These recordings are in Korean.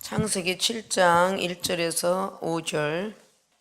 창세기 7장 1절에서 5절.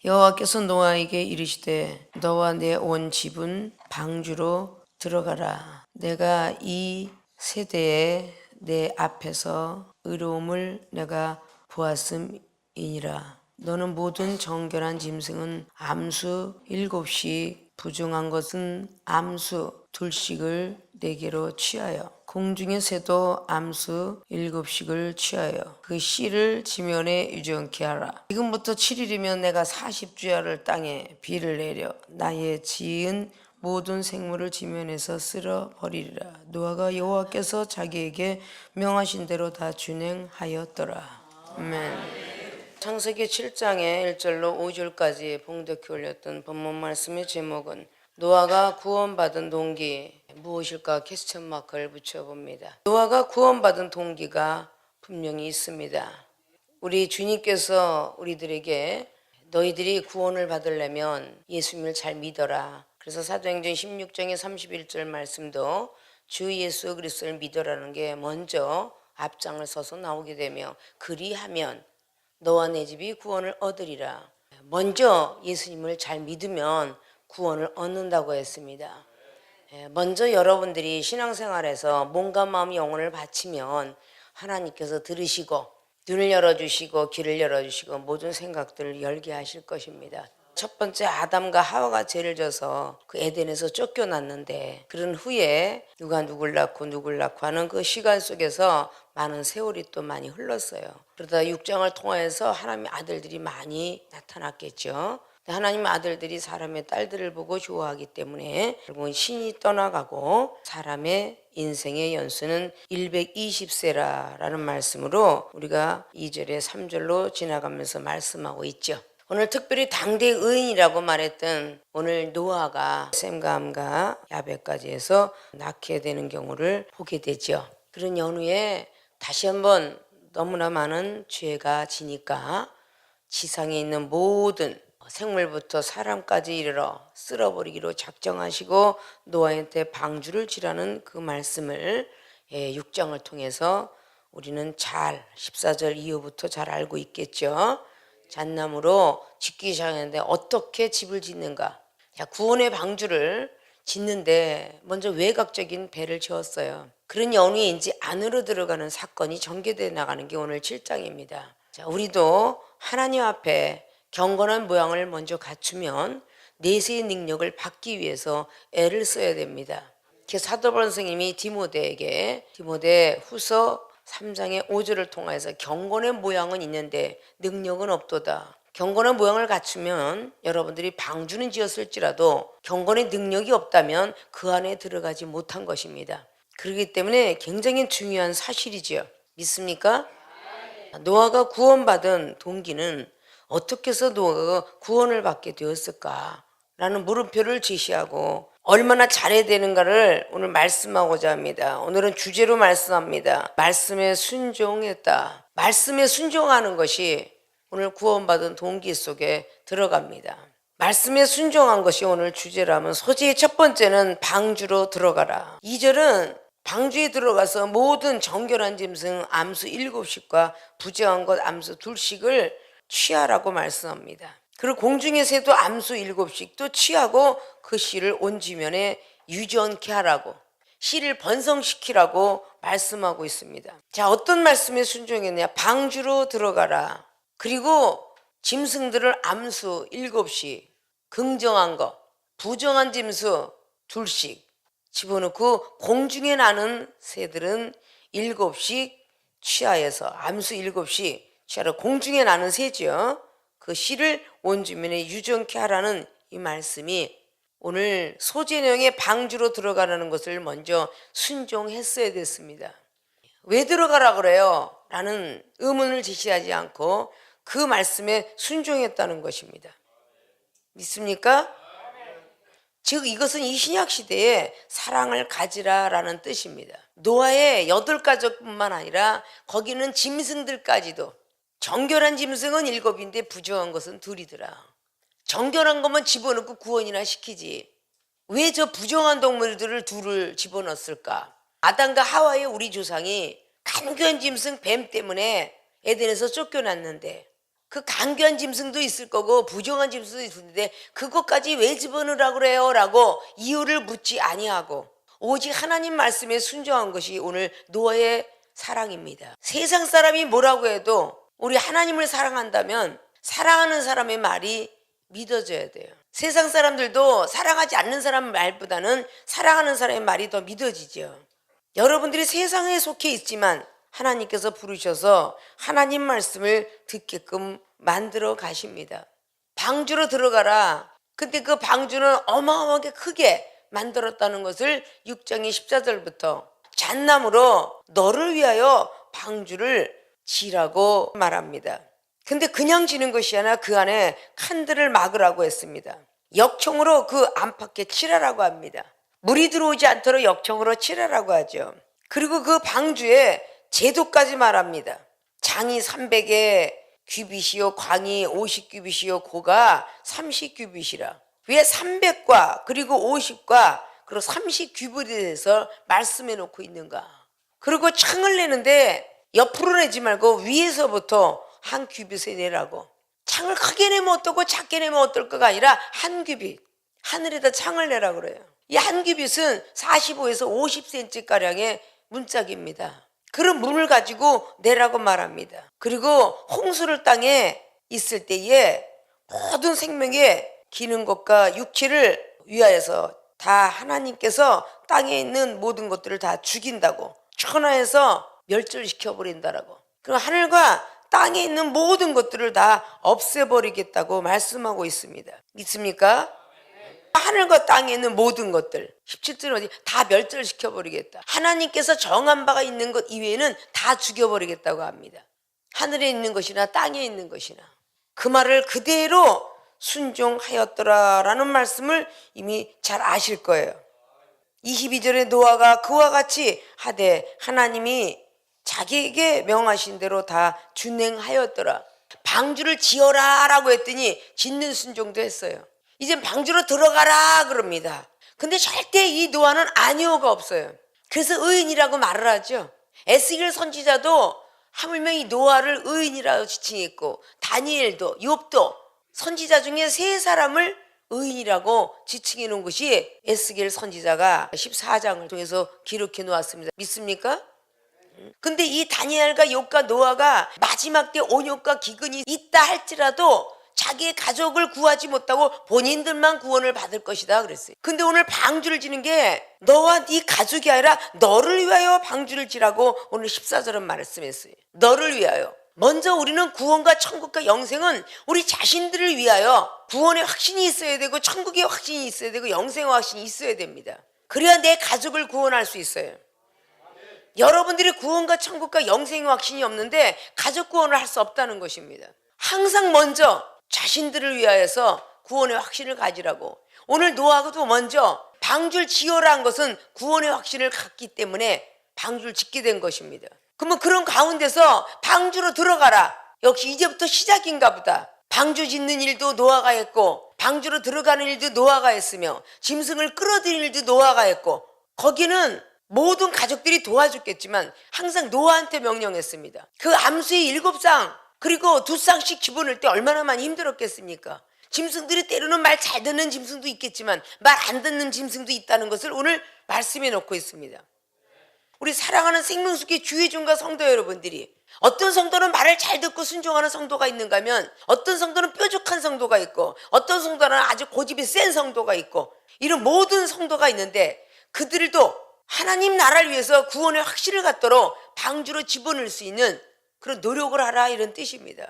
여호와께서 노아에게 이르시되 너와 내 온 집은 방주로 들어가라. 내가 이 세대에 내 앞에서 의로움을 내가 보았음이니라. 너는 모든 정결한 짐승은 암수 7씩, 부정한 것은 암수 2씩을 내게로 취하여, 공중의 새도 암수 7씩을 취하여 그 씨를 지면에 유정케 하라. 지금부터 7일이면 내가 40주야를 땅에 비를 내려 나의 지은 모든 생물을 지면에서 쓸어 버리리라. 노아가 여호와께서 자기에게 명하신 대로 다 준행하였더라. 아멘. 창세기 7장의 1절로 5절까지 봉독해 올렸던 본문 말씀의 제목은 노아가 구원받은 동기 무엇일까 퀘스천 마크를 붙여봅니다. 노아가 구원받은 동기가 분명히 있습니다. 우리 주님께서 우리들에게 너희들이 구원을 받으려면 예수님을 잘 믿어라. 그래서 사도행전 16장의 31절 말씀도 주 예수 그리스도를 믿어라는 게 먼저 앞장을 서서 나오게 되며 그리하면 너와 내 집이 구원을 얻으리라. 먼저 예수님을 잘 믿으면 구원을 얻는다고 했습니다. 먼저 여러분들이 신앙생활에서 몸과 마음 영혼을 바치면 하나님께서 들으시고 눈을 열어주시고 길을 열어주시고 모든 생각들을 열게 하실 것입니다. 첫 번째 아담과 하와가 죄를 져서 그 에덴에서 쫓겨났는데 그런 후에 누가 누굴 낳고 하는 그 시간 속에서 많은 세월이 또 많이 흘렀어요. 그러다 6장을 통해서 하나님의 아들들이 많이 나타났겠죠. 하나님의 아들들이 사람의 딸들을 보고 좋아하기 때문에 결국은 신이 떠나가고 사람의 인생의 연수는 120세라는 말씀으로 우리가 2절에 3절로 지나가면서 말씀하고 있죠. 오늘 특별히 당대 의인이라고 말했던 오늘 노아가 셈과 함과 야벳까지 해서 낳게 되는 경우를 보게 되죠. 그런 연후에 다시 한번 너무나 많은 죄가 지니까 지상에 있는 모든 생물부터 사람까지 이르러 쓸어버리기로 작정하시고 노아한테 방주를 지라는 그 말씀을 6장을 통해서 우리는 잘 14절 이후부터 잘 알고 있겠죠. 잣나무로 짓기 시작했는데 어떻게 집을 짓는가? 구원의 방주를 짓는데 먼저 외곽적인 배를 지었어요. 그런 연후에 이제 안으로 들어가는 사건이 전개되어 나가는 게 오늘 7장입니다. 우리도 하나님 앞에 경건한 모양을 먼저 갖추면 내세의 능력을 받기 위해서 애를 써야 됩니다. 사도 바울 선생님이 디모데 후서 3장의 5절을 통해서 경건의 모양은 있는데 능력은 없도다. 경건의 모양을 갖추면 여러분들이 방주는 지었을지라도 경건의 능력이 없다면 그 안에 들어가지 못한 것입니다. 그렇기 때문에 굉장히 중요한 사실이지요. 믿습니까? 노아가 구원받은 동기는 어떻게 해서 노아가 구원을 받게 되었을까? 라는 물음표를 제시하고 얼마나 잘해야 되는가를 오늘 말씀하고자 합니다. 오늘은 주제로 말씀합니다. 말씀에 순종했다. 말씀에 순종하는 것이 오늘 구원받은 동기 속에 들어갑니다. 말씀에 순종한 것이 오늘 주제라면 소재의 첫 번째는 방주로 들어가라. 2절은 방주에 들어가서 모든 정결한 짐승 암수 7씩과 부정한 것 암수 2씩을 취하라고 말씀합니다. 그리고 공중의 새도 암수 7씩도 취하고 그 씨를 온 지면에 유전케 하라고, 씨를 번성시키라고 말씀하고 있습니다. 자, 어떤 말씀에 순종했냐? 방주로 들어가라. 그리고 짐승들을 암수 7씩, 긍정한 것, 부정한 짐수 2씩 집어넣고 공중에 나는 새들은 7씩 취하여서 암수 7씩 취하라. 공중에 나는 새죠. 그 씨를 온 주민에 유정케 하라는 이 말씀이 오늘 소재 내용의 방주로 들어가라는 것을 먼저 순종했어야 됐습니다. 왜 들어가라 그래요? 라는 의문을 제시하지 않고 그 말씀에 순종했다는 것입니다. 믿습니까? 즉 이것은 이 신약 시대에 사랑을 가지라라는 뜻입니다. 노아의 8가족뿐만 아니라 거기는 짐승들까지도 정결한 짐승은 7인데 부정한 것은 2이더라. 정결한 것만 집어넣고 구원이나 시키지 왜 저 부정한 동물들을 2를 집어넣었을까? 아담과 하와의 우리 조상이 간교한 짐승 뱀 때문에 에덴에서 쫓겨났는데 그 간교한 짐승도 있을 거고 부정한 짐승도 있을 텐데 그것까지 왜 집어넣으라고 그래요? 라고 이유를 묻지 아니하고 오직 하나님 말씀에 순종한 것이 오늘 노아의 사랑입니다. 세상 사람이 뭐라고 해도 우리 하나님을 사랑한다면 사랑하는 사람의 말이 믿어져야 돼요. 세상 사람들도 사랑하지 않는 사람 말보다는 사랑하는 사람의 말이 더 믿어지죠. 여러분들이 세상에 속해 있지만 하나님께서 부르셔서 하나님 말씀을 듣게끔 만들어 가십니다. 방주로 들어가라. 근데 그 방주는 어마어마하게 크게 만들었다는 것을 6장의 14절부터 잣나무로 너를 위하여 방주를 지라고 말합니다. 근데 그냥 지는 것이 아니라 그 안에 칸들을 막으라고 했습니다. 역청으로 그 안팎에 칠하라고 합니다. 물이 들어오지 않도록 역청으로 칠하라고 하죠. 그리고 그 방주에 제도까지 말합니다. 장이 300에 규빗이요 광이 50규빗이요 고가 30규빗이라. 왜 300과 그리고 50과 그리고 30규빗에 대해서 말씀해 놓고 있는가? 그리고 창을 내는데 옆으로 내지 말고 위에서부터 한 규빗에 내라고. 창을 크게 내면 어떻고 작게 내면 어떨 거가 아니라 한 규빗. 하늘에다 창을 내라고 그래요. 이 한 규빗은 45에서 50cm가량의 문짝입니다. 그런 문을 가지고 내라고 말합니다. 그리고 홍수를 땅에 있을 때에 모든 생명에 기는 것과 육체를 위하여서 다 하나님께서 땅에 있는 모든 것들을 다 죽인다고, 천하에서 멸절시켜버린다라고. 그리고 하늘과 땅에 있는 모든 것들을 다 없애버리겠다고 말씀하고 있습니다. 믿습니까? 하늘과 땅에 있는 모든 것들 17절은 어디 다 멸절시켜버리겠다. 하나님께서 정한 바가 있는 것 이외에는 다 죽여버리겠다고 합니다. 하늘에 있는 것이나 땅에 있는 것이나. 그 말을 그대로 순종하였더라라는 말씀을 이미 잘 아실 거예요. 22절에 노아가 그와 같이 하되 하나님이 자기에게 명하신 대로 다 준행하였더라. 방주를 지어라 라고 했더니 짓는 순종도 했어요. 이제 방주로 들어가라 그럽니다. 근데 절대 이 노아는 아니오가 없어요. 그래서 의인이라고 말을 하죠. 에스겔 선지자도 하물며 이 노아를 의인이라고 지칭했고 다니엘도 욥도 선지자 중에 세 사람을 의인이라고 지칭해 놓은 것이 에스겔 선지자가 14장을 통해서 기록해 놓았습니다. 믿습니까? 근데 이 다니엘과 욥과 노아가 마지막 때 온욕과 기근이 있다 할지라도 자기의 가족을 구하지 못하고 본인들만 구원을 받을 것이다 그랬어요. 근데 오늘 방주를 지는 게 너와 네 가족이 아니라 너를 위하여 방주를 지라고 오늘 14절은 말씀했어요. 너를 위하여. 먼저 우리는 구원과 천국과 영생은 우리 자신들을 위하여 구원의 확신이 있어야 되고 천국의 확신이 있어야 되고 영생의 확신이 있어야 됩니다. 그래야 내 가족을 구원할 수 있어요. 여러분들이 구원과 천국과 영생의 확신이 없는데 가족 구원을 할 수 없다는 것입니다. 항상 먼저 자신들을 위하여서 구원의 확신을 가지라고. 오늘 노아도 먼저 방주를 지어라 한 것은 구원의 확신을 갖기 때문에 방주를 짓게 된 것입니다. 그러면 그런 가운데서 방주로 들어가라. 역시 이제부터 시작인가 보다. 방주 짓는 일도 노아가 했고 방주로 들어가는 일도 노아가 했으며 짐승을 끌어들이는 일도 노아가 했고 거기는 모든 가족들이 도와줬겠지만 항상 노아한테 명령했습니다. 그 암수의 7쌍 그리고 2쌍씩 집어넣을 때 얼마나 많이 힘들었겠습니까? 짐승들이 때로는 말 잘 듣는 짐승도 있겠지만 말 안 듣는 짐승도 있다는 것을 오늘 말씀해 놓고 있습니다. 우리 사랑하는 생명수기 주의종과 성도 여러분들이 어떤 성도는 말을 잘 듣고 순종하는 성도가 있는가 하면 어떤 성도는 뾰족한 성도가 있고 어떤 성도는 아주 고집이 센 성도가 있고 이런 모든 성도가 있는데 그들도 하나님 나라를 위해서 구원의 확신을 갖도록 방주로 집어넣을 수 있는 그런 노력을 하라 이런 뜻입니다.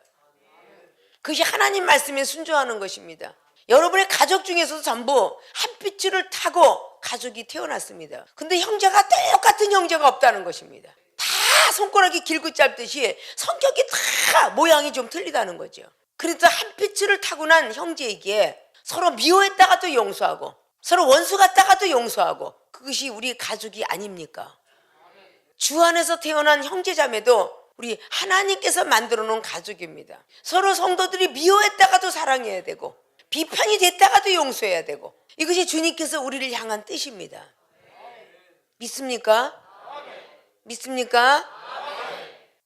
그것이 하나님 말씀에 순종하는 것입니다. 여러분의 가족 중에서도 전부 한 핏줄을 타고 가족이 태어났습니다. 근데 형제가 똑같은 형제가 없다는 것입니다. 다 손가락이 길고 짧듯이 성격이 다 모양이 좀 틀리다는 거죠. 그래서 한 핏줄을 타고 난 형제에게 서로 미워했다가도 용서하고 서로 원수 같다가도 용서하고 그것이 우리 가족이 아닙니까? 주 안에서 태어난 형제자매도 우리 하나님께서 만들어 놓은 가족입니다. 서로 성도들이 미워했다가도 사랑해야 되고 비판이 됐다가도 용서해야 되고 이것이 주님께서 우리를 향한 뜻입니다. 믿습니까? 믿습니까?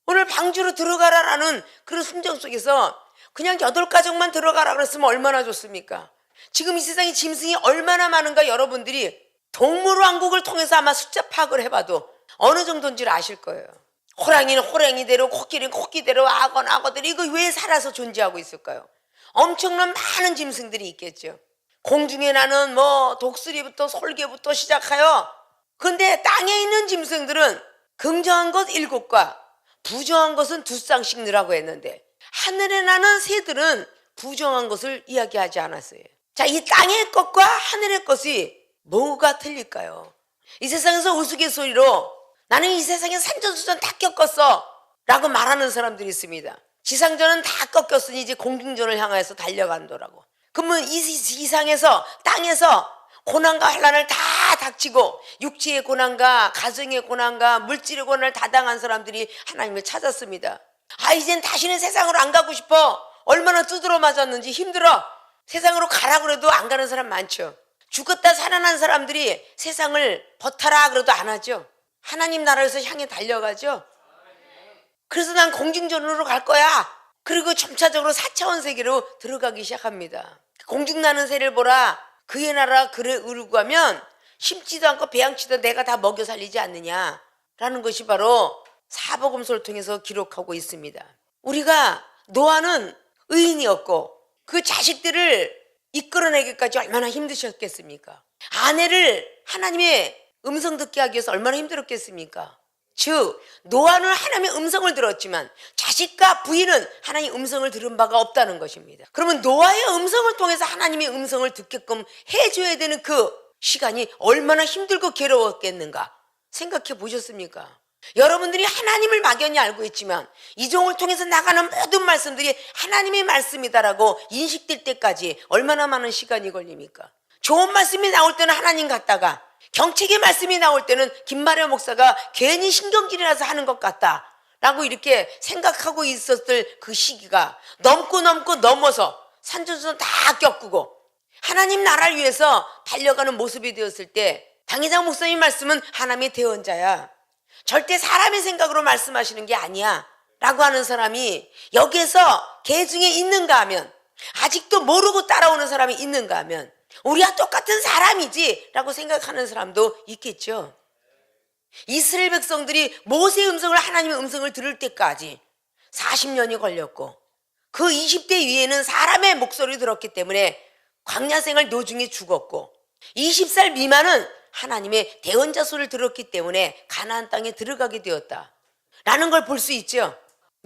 오늘 방주로 들어가라라는 그런 순정 속에서 그냥 8가족만 들어가라 그랬으면 얼마나 좋습니까? 지금 이 세상에 짐승이 얼마나 많은가 여러분들이 동물왕국을 통해서 아마 숫자 파악을 해봐도 어느 정도인지 아실 거예요. 호랑이는 호랑이대로, 코끼리는 코끼리대로, 악어는 악어대로. 이거 왜 살아서 존재하고 있을까요? 엄청난 많은 짐승들이 있겠죠. 공중에 나는 뭐 독수리부터 솔개부터 시작하여, 근데 땅에 있는 짐승들은 긍정한 것 7과 부정한 것은 2쌍씩 느라고 했는데, 하늘에 나는 새들은 부정한 것을 이야기하지 않았어요. 자, 이 땅의 것과 하늘의 것이 뭐가 틀릴까요? 이 세상에서 우스갯소리로 나는 이 세상에 산전수전 다 겪었어 라고 말하는 사람들이 있습니다. 지상전은 다 꺾였으니 이제 공중전을 향해서 달려간다라고. 그러면 이 이상에서, 땅에서 고난과 환난을 다 닥치고 육체의 고난과 가정의 고난과 물질의 고난을 다 당한 사람들이 하나님을 찾았습니다. 아, 이젠 다시는 세상으로 안 가고 싶어. 얼마나 두드러 맞았는지 힘들어. 세상으로 가라 그래도 안 가는 사람 많죠. 죽었다 살아난 사람들이 세상을 버타라 그래도 안 하죠. 하나님 나라에서 향해 달려가죠. 그래서 난 공중전으로 갈 거야. 그리고 점차적으로 4차원 세계로 들어가기 시작합니다. 공중 나는 새를 보라. 그의 나라 그를 이루고 하면 심지도 않고 배양치도 내가 다 먹여 살리지 않느냐라는 것이 바로 사복음서를 통해서 기록하고 있습니다. 우리가 노아는 의인이었고 그 자식들을 이끌어내기까지 얼마나 힘드셨겠습니까? 아내를 하나님의 음성 듣게 하기 위해서 얼마나 힘들었겠습니까? 즉 노아는 하나님의 음성을 들었지만 자식과 부인은 하나님의 음성을 들은 바가 없다는 것입니다. 그러면 노아의 음성을 통해서 하나님의 음성을 듣게끔 해줘야 되는 그 시간이 얼마나 힘들고 괴로웠겠는가 생각해 보셨습니까? 여러분들이 하나님을 막연히 알고 있지만 이종을 통해서 나가는 모든 말씀들이 하나님의 말씀이다라고 인식될 때까지 얼마나 많은 시간이 걸립니까? 좋은 말씀이 나올 때는 하나님 같다가 경책의 말씀이 나올 때는 김마려 목사가 괜히 신경질이 나서 하는 것 같다 라고 이렇게 생각하고 있었을 그 시기가 넘어서 산전수전 다 겪고 하나님 나라를 위해서 달려가는 모습이 되었을 때 당회장 목사님 말씀은 하나님의 대언자야, 절대 사람의 생각으로 말씀하시는 게 아니야 라고 하는 사람이 여기에서 개 중에 있는가 하면, 아직도 모르고 따라오는 사람이 있는가 하면 우리와 똑같은 사람이지 라고 생각하는 사람도 있겠죠. 이스라엘 백성들이 모세의 음성을, 하나님의 음성을 들을 때까지 40년이 걸렸고 그 20대 위에는 사람의 목소리를 들었기 때문에 광야생활 노중에 죽었고 20살 미만은 하나님의 대언자 소리를 들었기 때문에 가나안 땅에 들어가게 되었다 라는 걸 볼 수 있죠.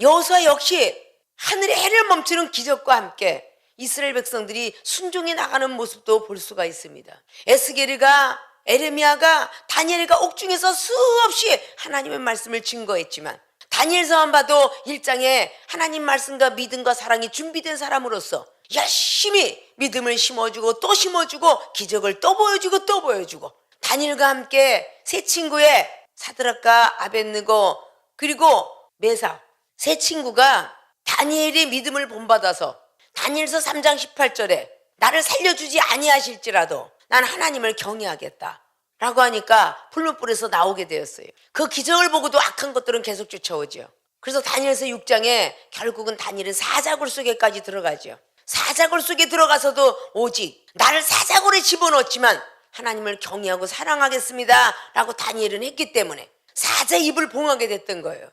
여호수아 역시 하늘의 해를 멈추는 기적과 함께 이스라엘 백성들이 순종해 나가는 모습도 볼 수가 있습니다. 에스겔이가, 에레미야가, 다니엘이가 옥중에서 수없이 하나님의 말씀을 증거했지만 다니엘서만 봐도 1장에 하나님 말씀과 믿음과 사랑이 준비된 사람으로서 열심히 믿음을 심어주고 또 심어주고 기적을 또 보여주고 또 보여주고, 다니엘과 함께 세 친구의 사드락과 아벳느고 그리고 메삭 세 친구가 다니엘의 믿음을 본받아서 다니엘서 3장 18절에 나를 살려주지 아니하실지라도 난 하나님을 경외하겠다 라고 하니까 풀무불에서 나오게 되었어요. 그 기적을 보고도 악한 것들은 계속 쫓아오죠. 그래서 다니엘서 6장에 결국은 다니엘은 사자굴 속에까지 들어가죠. 사자굴 속에 들어가서도 오직 나를 사자굴에 집어넣었지만 하나님을 경외하고 사랑하겠습니다 라고 다니엘은 했기 때문에 사자 입을 봉하게 됐던 거예요.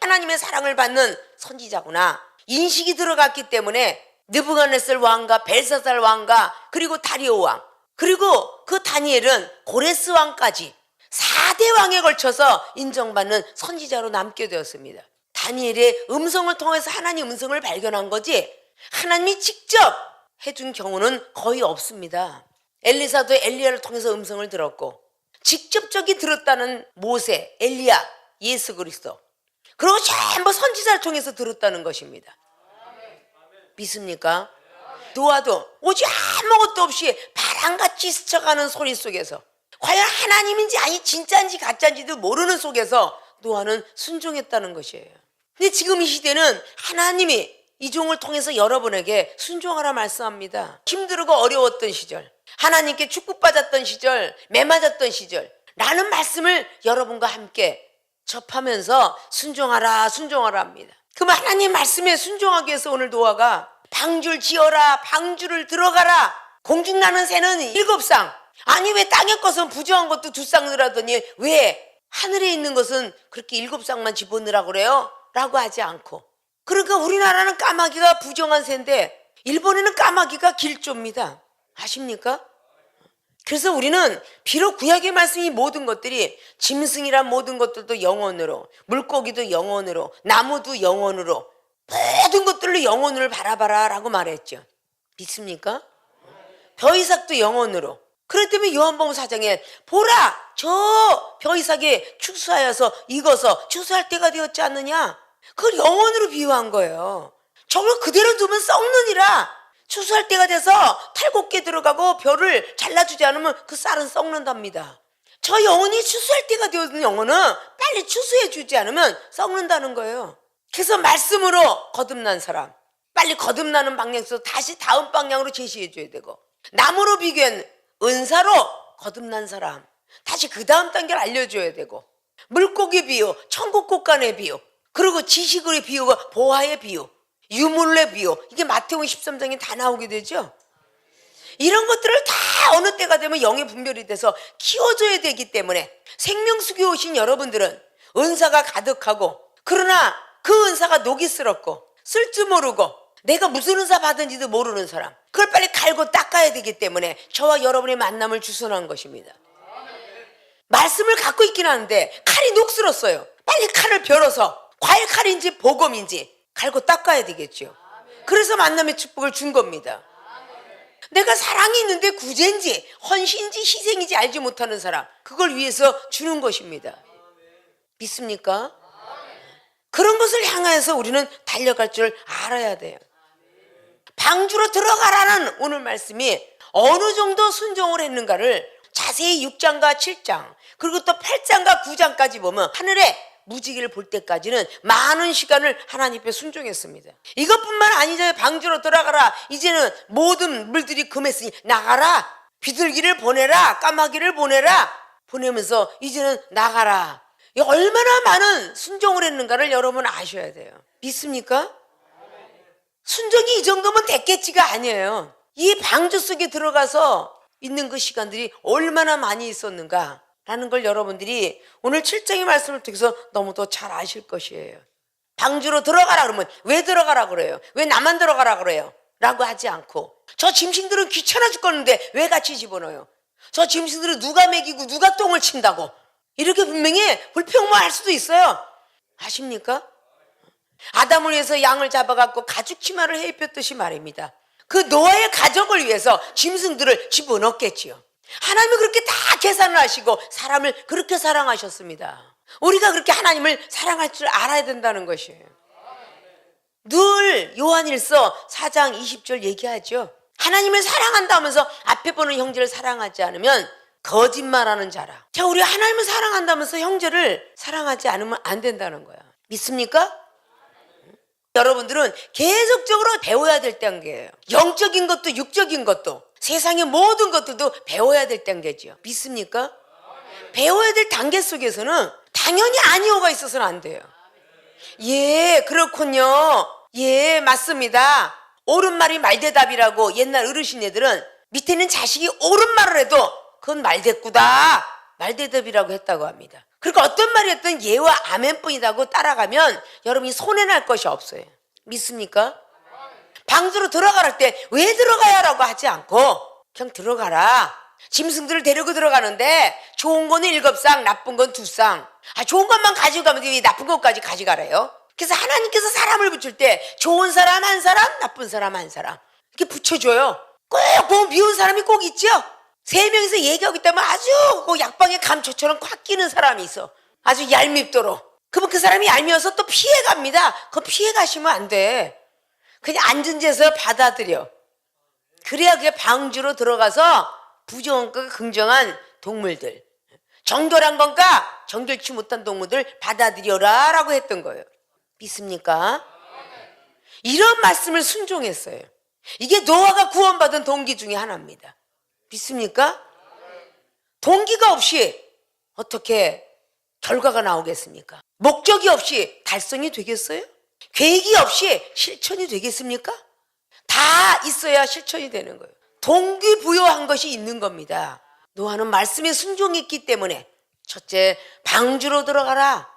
하나님의 사랑을 받는 선지자구나 인식이 들어갔기 때문에 느부갓네살 왕과 벨사살 왕과 그리고 다리오 왕 그리고 그 다니엘은 고레스 왕까지 4대 왕에 걸쳐서 인정받는 선지자로 남게 되었습니다. 다니엘의 음성을 통해서 하나님 음성을 발견한 거지 하나님이 직접 해준 경우는 거의 없습니다. 엘리사도 엘리야를 통해서 음성을 들었고 직접적이 들었다는 모세, 엘리야, 예수 그리스도 그리고 전부 선지자를 통해서 들었다는 것입니다. 믿습니까? 노아도 오직 아무것도 없이 바람같이 스쳐가는 소리 속에서 과연 하나님인지 아니 진짜인지 가짜인지도 모르는 속에서 노아는 순종했다는 것이에요. 근데 지금 이 시대는 하나님이 이 종을 통해서 여러분에게 순종하라 말씀합니다. 힘들고 어려웠던 시절, 하나님께 축복받았던 시절, 매맞았던 시절 라는 말씀을 여러분과 함께 접하면서 순종하라 순종하라 합니다. 그럼 하나님 말씀에 순종하기 위해서 오늘 노아가 방주를 지어라, 방주를 들어가라. 공중나는 새는 7쌍. 아니 왜 땅에 것은 부정한 것도 2쌍 넣으라더니 왜 하늘에 있는 것은 그렇게 7쌍만 집어넣으라고 그래요? 라고 하지 않고. 그러니까 우리나라는 까마귀가 부정한 새인데 일본에는 까마귀가 길조입니다. 아십니까? 그래서 우리는 비록 구약의 말씀이 모든 것들이 짐승이란 모든 것들도 영혼으로, 물고기도 영혼으로, 나무도 영혼으로, 모든 것들로 영혼을 바라봐라 라고 말했죠. 믿습니까? 벼이삭도 영혼으로. 그렇기 때문에 요한복음 4장에 보라 저 벼이삭에 추수하여서 익어서 추수할 때가 되었지 않느냐. 그걸 영혼으로 비유한 거예요. 저걸 그대로 두면 썩느니라. 추수할 때가 돼서 탈곡기에 들어가고 벼를 잘라주지 않으면 그 쌀은 썩는답니다. 저 영혼이 추수할 때가 되었는 영혼은 빨리 추수해주지 않으면 썩는다는 거예요. 그래서 말씀으로 거듭난 사람, 빨리 거듭나는 방향에서 다시 다음 방향으로 제시해줘야 되고, 나무로 비교한 은사로 거듭난 사람 다시 그 다음 단계를 알려줘야 되고, 물고기 비유, 천국국간의 비유, 그리고 지식의 비유가 보화의 비유, 유물의 비유, 이게 마태복음 13장에 다 나오게 되죠. 이런 것들을 다 어느 때가 되면 영의 분별이 돼서 키워줘야 되기 때문에 생명수교에 오신 여러분들은 은사가 가득하고, 그러나 그 은사가 녹이스럽고 쓸 줄 모르고 내가 무슨 은사 받은지도 모르는 사람, 그걸 빨리 갈고 닦아야 되기 때문에 저와 여러분의 만남을 주선한 것입니다. 말씀을 갖고 있긴 하는데 칼이 녹슬었어요. 빨리 칼을 벼러서 과일 칼인지 복음인지 갈고 닦아야 되겠죠. 그래서 만남의 축복을 준 겁니다. 내가 사랑이 있는데 구제인지 헌신인지 희생인지 알지 못하는 사람, 그걸 위해서 주는 것입니다. 믿습니까? 그런 것을 향해서 우리는 달려갈 줄 알아야 돼요. 방주로 들어가라는 오늘 말씀이 어느 정도 순종을 했는가를 자세히 6장과 7장 그리고 또 8장과 9장까지 보면 하늘의 무지개를 볼 때까지는 많은 시간을 하나님 앞에 순종했습니다. 이것뿐만 아니죠. 방주로 들어가라. 이제는 모든 물들이 금했으니 나가라. 비둘기를 보내라. 까마귀를 보내라. 보내면서 이제는 나가라. 얼마나 많은 순종을 했는가를 여러분 아셔야 돼요. 믿습니까? 순종이 이 정도면 됐겠지가 아니에요. 이 방주 속에 들어가서 있는 그 시간들이 얼마나 많이 있었는가 라는 걸 여러분들이 오늘 7장의 말씀을 통해서 너무도 잘 아실 것이에요. 방주로 들어가라 그러면 왜 들어가라 그래요? 왜 나만 들어가라 그래요? 라고 하지 않고, 저 짐승들은 귀찮아 죽겠는데 왜 같이 집어넣어요? 저 짐승들은 누가 먹이고 누가 똥을 친다고, 이렇게 분명히 불평만 수도 있어요. 아십니까? 아담을 위해서 양을 잡아갖고 가죽 치마를 해 입혔듯이 말입니다. 그 노아의 가족을 위해서 짐승들을 집어넣겠지요. 하나님이 그렇게 다 계산을 하시고 사람을 그렇게 사랑하셨습니다. 우리가 그렇게 하나님을 사랑할 줄 알아야 된다는 것이에요. 늘 요한일서 4장 20절 얘기하죠. 하나님을 사랑한다면서 앞에 보는 형제를 사랑하지 않으면 거짓말하는 자라. 자, 우리 하나님을 사랑한다면서 형제를 사랑하지 않으면 안 된다는 거야. 믿습니까? 여러분들은 계속적으로 배워야 될 단계예요. 영적인 것도 육적인 것도 세상의 모든 것들도 배워야 될 단계죠. 믿습니까? 배워야 될 단계 속에서는 당연히 아니오가 있어서는 안 돼요. 예, 그렇군요. 예, 맞습니다. 옳은 말이 말대답이라고 옛날 어르신애들은 밑에는 자식이 옳은 말을 해도 그건 말대꾸다, 말대답이라고 했다고 합니다. 그러니까 어떤 말이 었든 예와 아멘뿐이라고 따라가면 여러분이 손해날 것이 없어요. 믿습니까? 방주로 들어갈 때 왜 들어가야 라고 하지 않고 그냥 들어가라. 짐승들을 데리고 들어가는데 좋은 거는 7쌍, 나쁜 건 2쌍. 좋은 것만 가지고 가면 왜 나쁜 것까지 가져가래요? 그래서 하나님께서 사람을 붙일 때 좋은 사람 한 사람, 나쁜 사람 한 사람 이렇게 붙여줘요. 꼭 보면 미운 사람이 꼭 있죠? 3명이서 얘기하고 있다면 아주 그 약방의 감초처럼 꽉 끼는 사람이 있어. 아주 얄밉도록. 그러면 그 사람이 얄미워서 또 피해갑니다. 그거 피해가시면 안 돼. 그냥 앉은 데서 받아들여. 그래야 그게 방주로 들어가서 부정과 긍정한 동물들, 정결한 건가 정결치 못한 동물들 받아들여라 라고 했던 거예요. 믿습니까? 이런 말씀을 순종했어요. 이게 노아가 구원받은 동기 중에 하나입니다. 믿습니까? 동기가 없이 어떻게 결과가 나오겠습니까? 목적이 없이 달성이 되겠어요? 계획이 없이 실천이 되겠습니까? 다 있어야 실천이 되는 거예요. 동기부여한 것이 있는 겁니다. 노아는 말씀에 순종했기 때문에 첫째, 방주로 들어가라,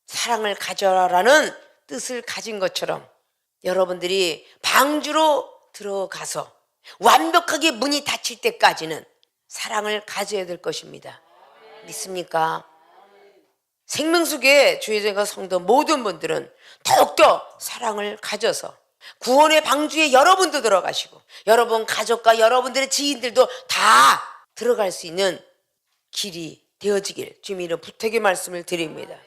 사랑을 가져라라는 뜻을 가진 것처럼 여러분들이 방주로 들어가서 완벽하게 문이 닫힐 때까지는 사랑을 가져야 될 것입니다. 믿습니까? 생명수계 주의제가 성도 모든 분들은 더욱더 사랑을 가져서 구원의 방주에 여러분도 들어가시고 여러분 가족과 여러분들의 지인들도 다 들어갈 수 있는 길이 되어지길 주님 이름 부탁의 말씀을 드립니다.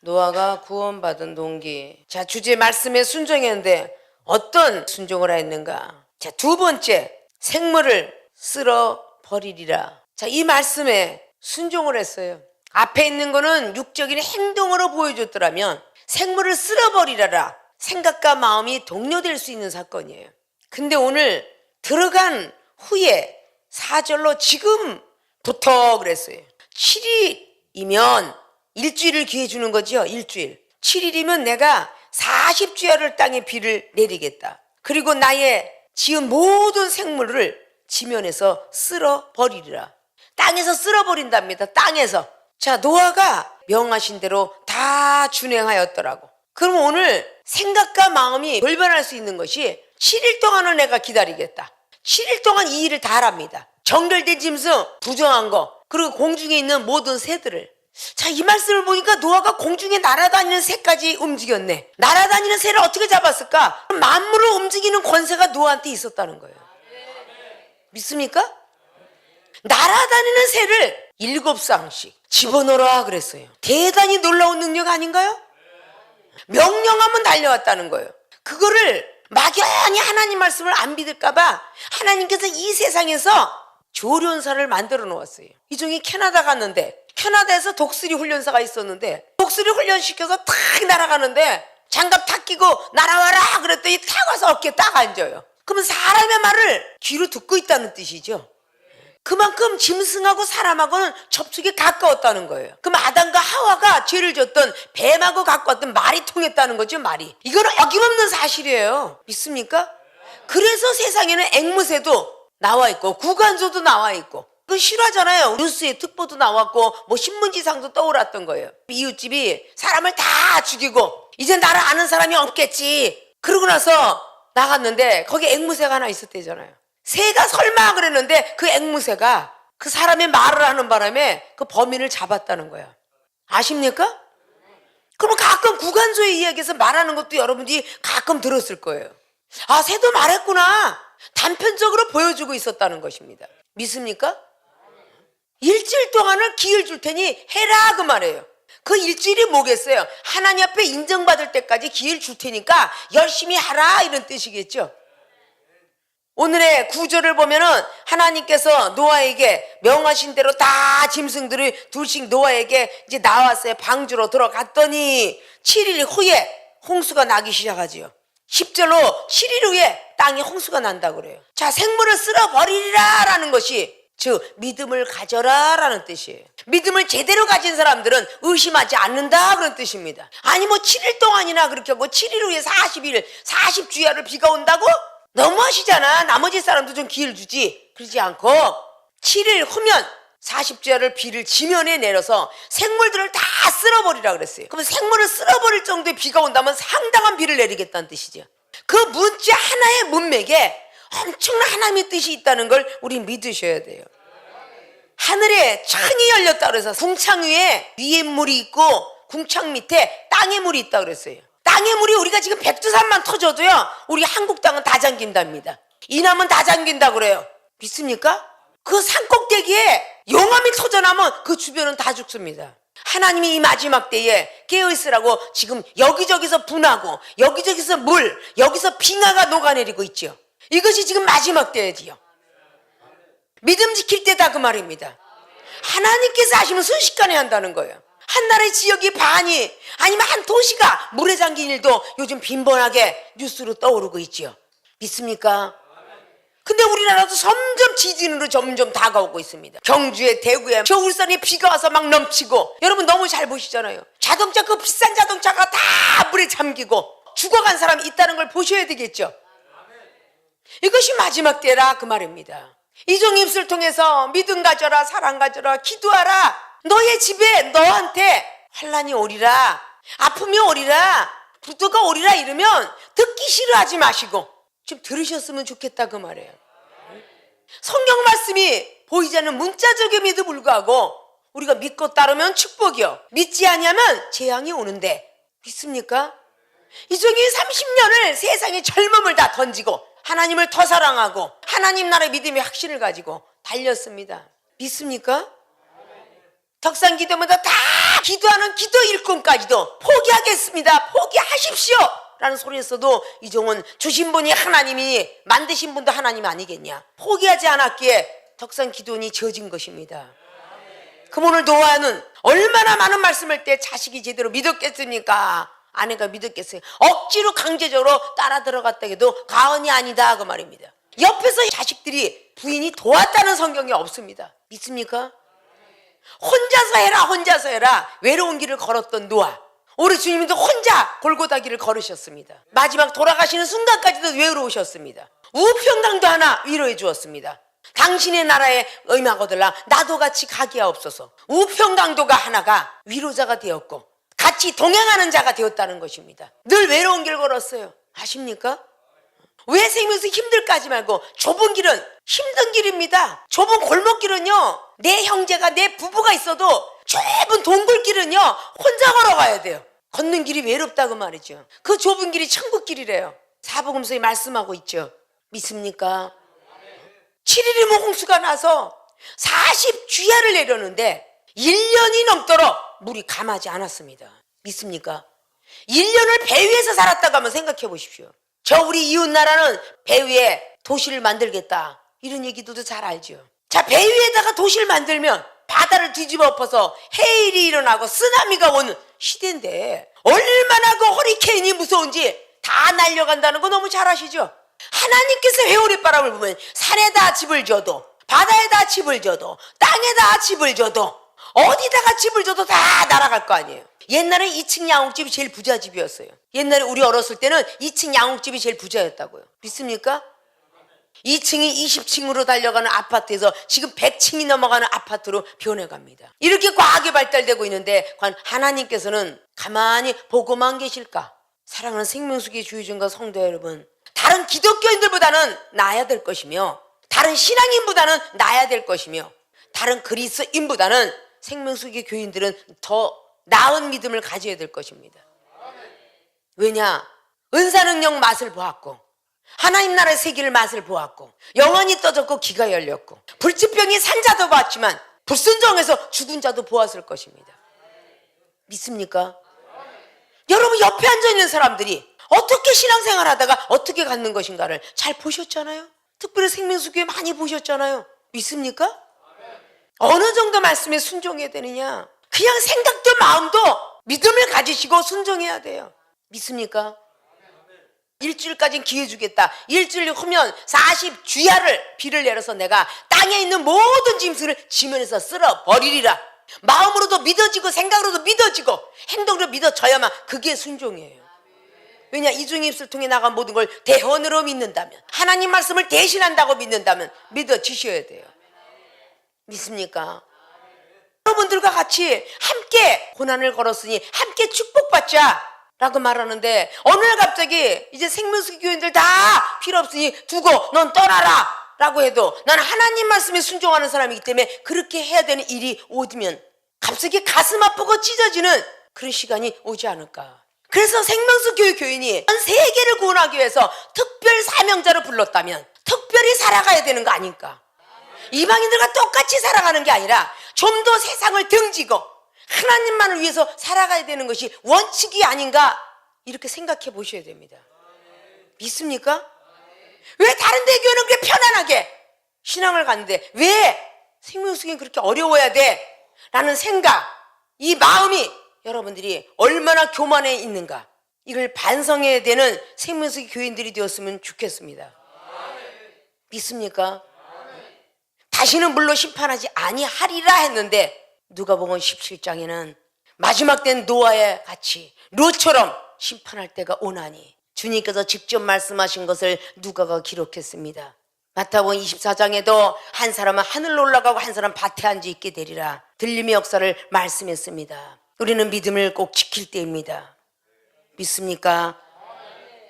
노아가 구원받은 동기. 자, 주제 말씀에 순종했는데 어떤 순종을 했는가? 자, 두 번째, 생물을 쓸어 버리리라. 자, 이 말씀에 순종을 했어요. 앞에 있는 거는 육적인 행동으로 보여줬더라면 생물을 쓸어 버리라라. 생각과 마음이 동료될 수 있는 사건이에요. 근데 오늘 들어간 후에 4절로 지금부터 그랬어요. 7일이면 일주일을 기회 주는 거죠. 일주일. 7일이면 내가 40주야를 땅에 비를 내리겠다. 그리고 나의 지은 모든 생물을 지면에서 쓸어버리리라. 땅에서 쓸어버린답니다. 땅에서. 자, 노아가 명하신 대로 다 준행하였더라고. 그럼 오늘 생각과 마음이 돌변할 수 있는 것이 7일 동안은 내가 기다리겠다. 7일 동안 이 일을 다 합니다. 정결된 짐승, 부정한 거, 그리고 공중에 있는 모든 새들을. 자, 이 말씀을 보니까 노아가 공중에 날아다니는 새까지 움직였네. 날아다니는 새를 어떻게 잡았을까? 만물을 움직이는 권세가 노아한테 있었다는 거예요. 믿습니까? 날아다니는 새를 7쌍씩 집어넣으라 그랬어요. 대단히 놀라운 능력 아닌가요? 명령하면 달려왔다는 거예요. 그거를 막연히 하나님 말씀을 안 믿을까봐 하나님께서 이 세상에서 조련사를 만들어 놓았어요. 이 중에 캐나다 갔는데 캐나다에서 독수리 훈련사가 있었는데 독수리 훈련시켜서 탁 날아가는데 장갑 탁 끼고 날아와라 그랬더니 탁 와서 어깨에 딱 앉아요. 그러면 사람의 말을 귀로 듣고 있다는 뜻이죠. 그만큼 짐승하고 사람하고는 접촉이 가까웠다는 거예요. 그럼 아담과 하와가 죄를 졌던 뱀하고 가까웠던 말이 통했다는 거죠. 말이. 이거는 어김없는 사실이에요. 믿습니까? 그래서 세상에는 앵무새도 나와 있고 구간조도 나와 있고 그거 싫어하잖아요. 뉴스에 특보도 나왔고 뭐 신문지상도 떠올랐던 거예요. 이웃집이 사람을 다 죽이고 이제 나를 아는 사람이 없겠지. 그러고 나서 나갔는데 거기 앵무새가 하나 있었대잖아요. 새가 설마 그랬는데 그 앵무새가 그 사람의 말을 하는 바람에 그 범인을 잡았다는 거야. 아십니까? 그럼 가끔 구간조의 이야기에서 말하는 것도 여러분들이 가끔 들었을 거예요. 아, 새도 말했구나. 단편적으로 보여주고 있었다는 것입니다. 믿습니까? 일주일 동안을 기회를 줄 테니 해라 그 말이에요. 그 일주일이 뭐겠어요? 하나님 앞에 인정받을 때까지 기회를 줄 테니까 열심히 하라 이런 뜻이겠죠. 오늘의 구절을 보면은 하나님께서 노아에게 명하신 대로 다 짐승들을 둘씩 노아에게 이제 나왔어요. 방주로 들어갔더니 7일 후에 홍수가 나기 시작하지요. 10절로 7일 후에 땅에 홍수가 난다고 그래요. 자, 생물을 쓸어버리리라 라는 것이 즉 믿음을 가져라 라는 뜻이에요. 믿음을 제대로 가진 사람들은 의심하지 않는다 그런 뜻입니다. 아니 뭐 7일 동안이나 그렇게 하고 7일 후에 40일 40주야를 비가 온다고? 너무하시잖아. 나머지 사람도 좀 기회를 주지. 그러지 않고 7일 후면 40주야를 비를 지면에 내려서 생물들을 다 쓸어버리라 그랬어요. 그럼 생물을 쓸어버릴 정도의 비가 온다면 상당한 비를 내리겠다는 뜻이죠. 그 문자 하나의 문맥에 엄청난 하나님의 뜻이 있다는 걸 우리 믿으셔야 돼요. 하늘에 창이 열렸다 그래서 궁창 위에 물이 있고 궁창 밑에 땅에 물이 있다 그랬어요. 땅의 물이 우리가 지금 백두산만 터져도요 우리 한국 땅은 다 잠긴답니다. 이남은 다 잠긴다 그래요. 믿습니까? 그 산꼭대기에 용암이 터져나면 그 주변은 다 죽습니다. 하나님이 이 마지막 때에 깨어있으라고 지금 여기저기서 분하고 여기저기서 물, 여기서 빙하가 녹아내리고 있죠. 이것이 지금 마지막 때지요. 믿음 지킬 때다 그 말입니다. 하나님께서 하시면 순식간에 한다는 거예요. 한 나라의 지역이 반이 아니면 한 도시가 물에 잠긴 일도 요즘 빈번하게 뉴스로 떠오르고 있지요. 믿습니까? 근데 우리나라도 점점 지진으로 점점 다가오고 있습니다. 경주에, 대구에, 저 울산에 비가 와서 막 넘치고, 여러분 너무 잘 보시잖아요. 자동차, 그 비싼 자동차가 다 물에 잠기고 죽어간 사람이 있다는 걸 보셔야 되겠죠. 이것이 마지막 때라 그 말입니다. 이종 입술 통해서 믿음 가져라, 사랑 가져라, 기도하라. 너의 집에 너한테 환난이 오리라, 아픔이 오리라, 부도가 오리라 이러면 듣기 싫어하지 마시고 좀 들으셨으면 좋겠다 그 말이에요. 성경 말씀이 보이지 않는 문자적임에도 불구하고 우리가 믿고 따르면 축복이요, 믿지 아니하면 재앙이 오는데 믿습니까? 이종이 30년을 세상의 젊음을 다 던지고 하나님을 더 사랑하고 하나님 나라의 믿음의 확신을 가지고 달렸습니다. 믿습니까? 덕산 기도마다 다 기도하는 기도 일꾼까지도 포기하겠습니다, 포기하십시오 라는 소리였어도 이종은 주신 분이 하나님이, 만드신 분도 하나님 아니겠냐, 포기하지 않았기에 덕산 기도원이 지어진 것입니다. 그럼 오늘 노아는 얼마나 많은 말씀을 때 자식이 제대로 믿었겠습니까? 아내가 믿었겠어요? 억지로 강제적으로 따라 들어갔다 해도 가언이 아니다 그 말입니다. 옆에서 자식들이 부인이 도왔다는 성경이 없습니다. 믿습니까? 혼자서 해라, 혼자서 해라 외로운 길을 걸었던 노아, 우리 주님도 혼자 골고다 길을 걸으셨습니다. 마지막 돌아가시는 순간까지도 외로우셨습니다. 우평강도 하나 위로해 주었습니다. 당신의 나라에 임하거들라 나도 같이 가기하옵소서. 우평강도가 하나가 위로자가 되었고 같이 동행하는 자가 되었다는 것입니다. 늘 외로운 길 걸었어요. 아십니까? 왜 생명에서 힘들까 하지 말고 좁은 길은 힘든 길입니다. 좁은 골목길은요, 내 형제가, 내 부부가 있어도 좁은 동굴길은요 혼자 걸어가야 돼요. 걷는 길이 외롭다고 말이죠. 그 좁은 길이 천국길이래요. 사복음서에 말씀하고 있죠. 믿습니까? 7일이면 홍수가 나서 40주야를 내렸는데 1년이 넘도록 물이 감하지 않았습니다. 믿습니까? 1년을 배 위에서 살았다고 한번 생각해 보십시오. 저 우리 이웃나라는 배 위에 도시를 만들겠다 이런 얘기도 잘 알죠. 자, 배 위에다가 도시를 만들면 바다를 뒤집어 엎어서 해일이 일어나고 쓰나미가 오는 시대인데 얼마나 그 허리케인이 무서운지 다 날려간다는 거 너무 잘 아시죠? 하나님께서 회오리바람을 보면 산에다 집을 줘도, 바다에다 집을 줘도, 땅에다 집을 줘도, 어디다가 집을 줘도 다 날아갈 거 아니에요. 옛날에 2층 양옥집이 제일 부자 집이었어요. 옛날에 우리 어렸을 때는 2층 양옥집이 제일 부자였다고요. 믿습니까? 2층이 20층으로 달려가는 아파트에서 지금 100층이 넘어가는 아파트로 변해갑니다. 이렇게 과학이 발달되고 있는데 과연 하나님께서는 가만히 보고만 계실까? 사랑하는 생명수기의 주의종과 성도 여러분, 다른 기독교인들보다는 나아야 될 것이며, 다른 신앙인보다는 나아야 될 것이며, 다른 그리스도인보다는 생명수기 교인들은 더 나은 믿음을 가져야 될 것입니다. 왜냐? 은사능력 맛을 보았고, 하나님 나라의 세계를 맛을 보았고, 영혼이 떠졌고 기가 열렸고, 불치병이 산 자도 봤지만 불순종해서 죽은 자도 보았을 것입니다. 믿습니까? 여러분 옆에 앉아있는 사람들이 어떻게 신앙생활 하다가 어떻게 갖는 것인가를 잘 보셨잖아요. 특별히 생명수교회 많이 보셨잖아요. 믿습니까? 어느 정도 말씀에 순종해야 되느냐? 그냥 생각도 마음도 믿음을 가지시고 순종해야 돼요. 믿습니까? 일주일까지는 기회 주겠다. 일주일 후면 40주야를 비를 내려서 내가 땅에 있는 모든 짐승을 지면에서 쓸어버리리라. 마음으로도 믿어지고 생각으로도 믿어지고 행동으로 믿어져야만 그게 순종이에요. 왜냐? 이중의 입술 통해 나간 모든 걸 대언으로 믿는다면, 하나님 말씀을 대신한다고 믿는다면 믿어지셔야 돼요. 믿습니까? 여러분들과 같이 함께 고난을 걸었으니 함께 축복받자 라고 말하는데, 어느 날 갑자기 이제 생명수기 교인들 다 필요 없으니 두고 넌 떠나라 라고 해도 나는 하나님 말씀에 순종하는 사람이기 때문에 그렇게 해야 되는 일이 오면 갑자기 가슴 아프고 찢어지는 그런 시간이 오지 않을까. 그래서 생명수기 교인이 전 세계를 구원하기 위해서 특별 사명자로 불렀다면 특별히 살아가야 되는 거 아닐까. 이방인들과 똑같이 살아가는 게 아니라 좀 더 세상을 등지고 하나님만을 위해서 살아가야 되는 것이 원칙이 아닌가, 이렇게 생각해 보셔야 됩니다. 믿습니까? 왜 다른 대교는 그렇게 편안하게 신앙을 갖는데 왜 생명수기는 그렇게 어려워야 돼? 라는 생각, 이 마음이 여러분들이 얼마나 교만해 있는가, 이걸 반성해야 되는 생명수기 교인들이 되었으면 좋겠습니다. 믿습니까? 다시는 물로 심판하지 아니하리라 했는데 누가복음 17장에는 마지막 땐 노아에 같이 롯처럼 심판할 때가 오나니 주님께서 직접 말씀하신 것을 누가가 기록했습니다. 마태복음 24장에도 한 사람은 하늘로 올라가고 한 사람은 밭에 앉아 있게 되리라 들림의 역사를 말씀했습니다. 우리는 믿음을 꼭 지킬 때입니다. 믿습니까?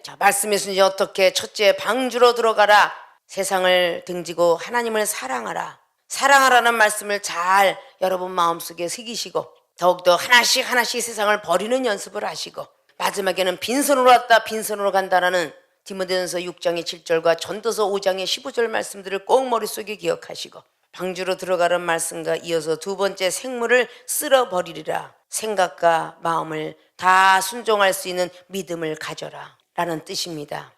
자, 말씀에서 이제 어떻게 첫째 방주로 들어가라. 세상을 등지고 하나님을 사랑하라. 사랑하라는 말씀을 잘 여러분 마음속에 새기시고 더욱더 하나씩 하나씩 세상을 버리는 연습을 하시고 마지막에는 빈손으로 왔다 빈손으로 간다라는 디모데전서 6장의 7절과 전도서 5장의 15절 말씀들을 꼭 머릿속에 기억하시고 방주로 들어가는 말씀과 이어서 두 번째 생물을 쓸어버리리라. 생각과 마음을 다 순종할 수 있는 믿음을 가져라 라는 뜻입니다.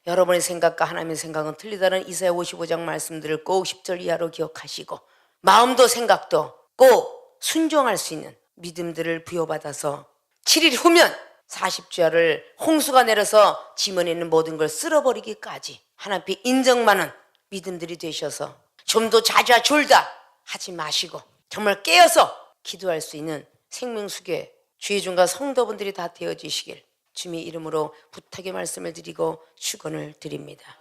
여러분의 생각과 하나님의 생각은 틀리다는 이사야 55장 말씀들을 꼭 10절 이하로 기억하시고 마음도 생각도 꼭 순종할 수 있는 믿음들을 부여받아서 7일 후면 40주야를 홍수가 내려서 지면에 있는 모든 걸 쓸어버리기까지 하나님 인정받는 믿음들이 되셔서 좀 더 자자졸다 하지 마시고 정말 깨어서 기도할 수 있는 생명수계 주의 종과 성도분들이 다 되어지시길 주님의 이름으로 부탁의 말씀을 드리고 축원을 드립니다.